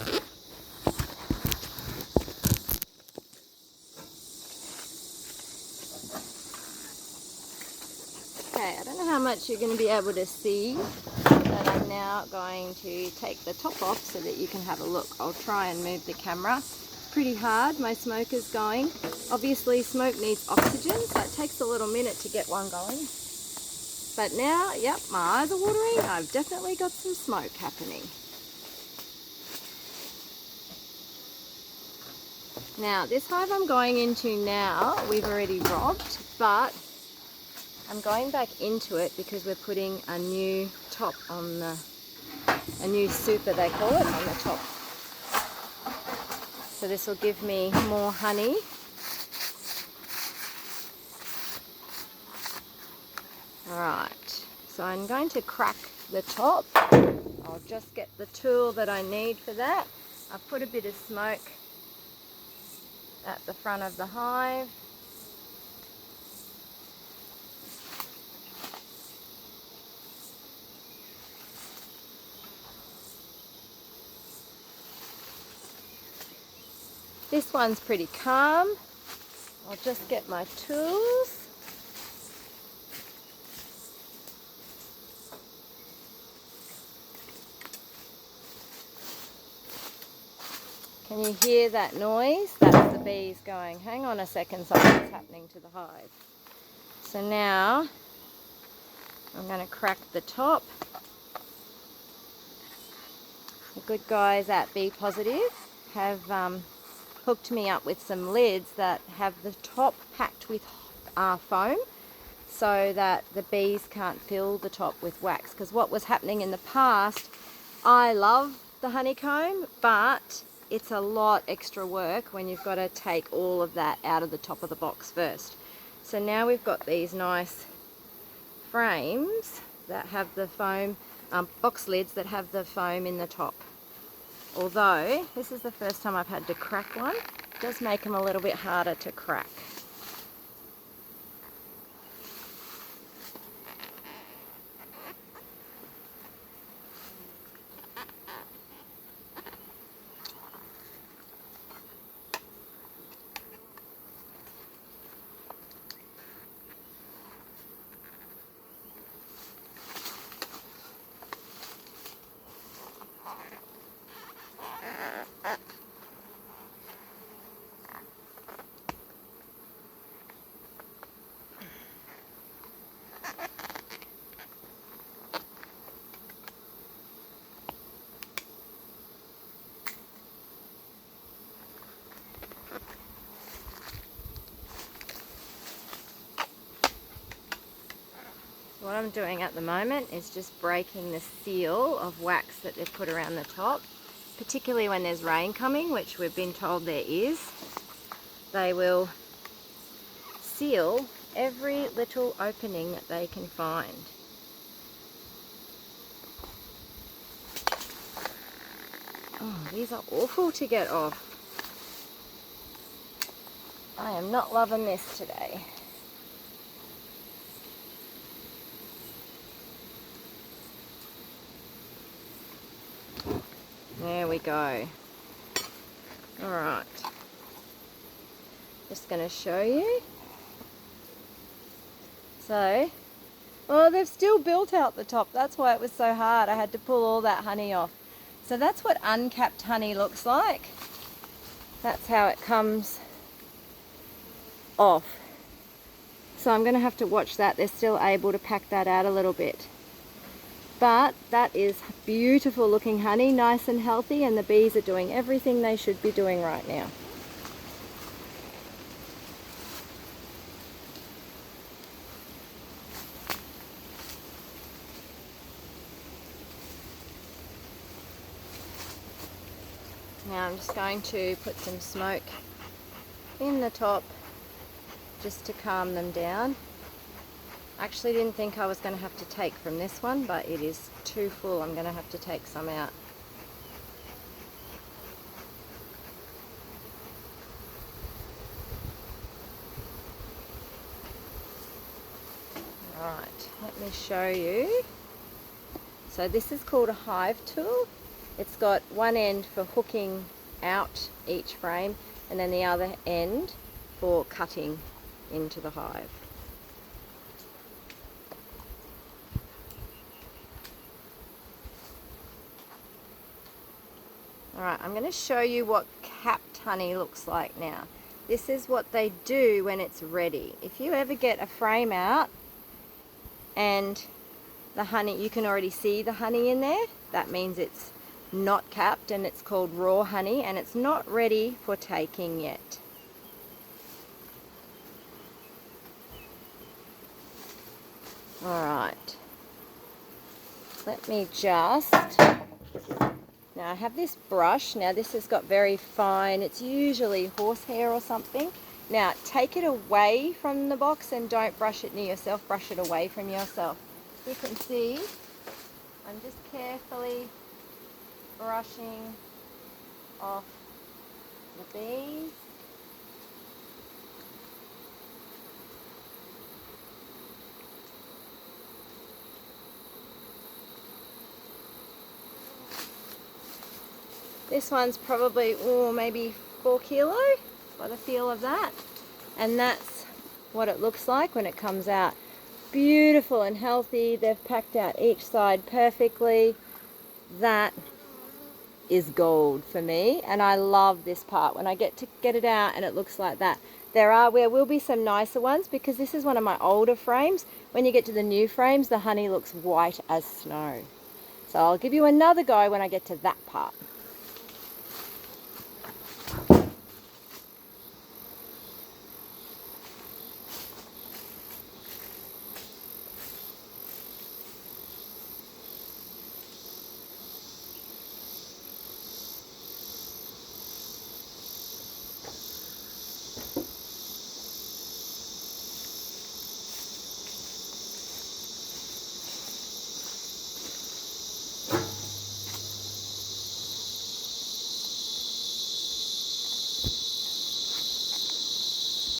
Okay, I don't know how much you're going to be able to see, but I'm now going to take the top off so that you can have a look. I'll try and move the camera. It's pretty hard, my smoker's going. Obviously smoke needs oxygen, so it takes a little minute to get one going. But now, yep, my eyes are watering. I've definitely got some smoke happening. Now, this hive I'm going into now, we've already robbed, but I'm going back into it because we're putting a new top on a new super they call it, on the top. So this will give me more honey. Alright, so I'm going to crack the top. I'll just get the tool that I need for that. I've put a bit of smoke at the front of the hive. This one's pretty calm. I'll just get my tools. Can you hear that noise? That's the bees going, hang on a second, something's happening to the hive. So now I'm going to crack the top. The good guys at Bee Positive have hooked me up with some lids that have the top packed with foam so that the bees can't fill the top with wax. Because what was happening in the past, I love the honeycomb, but it's a lot extra work when you've got to take all of that out of the top of the box first. So now we've got these nice frames that have the foam, box lids that have the foam in the top. Although this is the first time I've had to crack one, it does make them a little bit harder to crack. What I'm doing at the moment is just breaking the seal of wax that they've put around the top, particularly when there's rain coming, which we've been told there is. They will seal every little opening that they can find. Oh, these are awful to get off. I am not loving this today. There we go. Alright. Just going to show you. So, oh, they've still built out the top. That's why it was so hard. I had to pull all that honey off. So that's what uncapped honey looks like. That's how it comes off. So I'm going to have to watch that. They're still able to pack that out a little bit. But that is beautiful looking honey, nice and healthy, and the bees are doing everything they should be doing right now. Now I'm just going to put some smoke in the top just to calm them down. I actually didn't think I was going to have to take from this one, but it is too full. I'm going to have to take some out. Alright, let me show you. So this is called a hive tool. It's got one end for hooking out each frame and then the other end for cutting into the hive. Alright, I'm going to show you what capped honey looks like now. This is what they do when it's ready. If you ever get a frame out and the honey, you can already see the honey in there, that means it's not capped and it's called raw honey and it's not ready for taking yet. Alright, let me just, now I have this brush, now this has got very fine, it's usually horsehair or something. Now take it away from the box and don't brush it near yourself, brush it away from yourself. You can see I'm just carefully brushing off the bees. This one's probably, maybe 4 kilo by the feel of that. And that's what it looks like when it comes out. Beautiful and healthy. They've packed out each side perfectly. That is gold for me, and I love this part when I get to get it out and it looks like that. There will be some nicer ones because this is one of my older frames. When you get to the new frames, the honey looks white as snow. So I'll give you another go when I get to that part.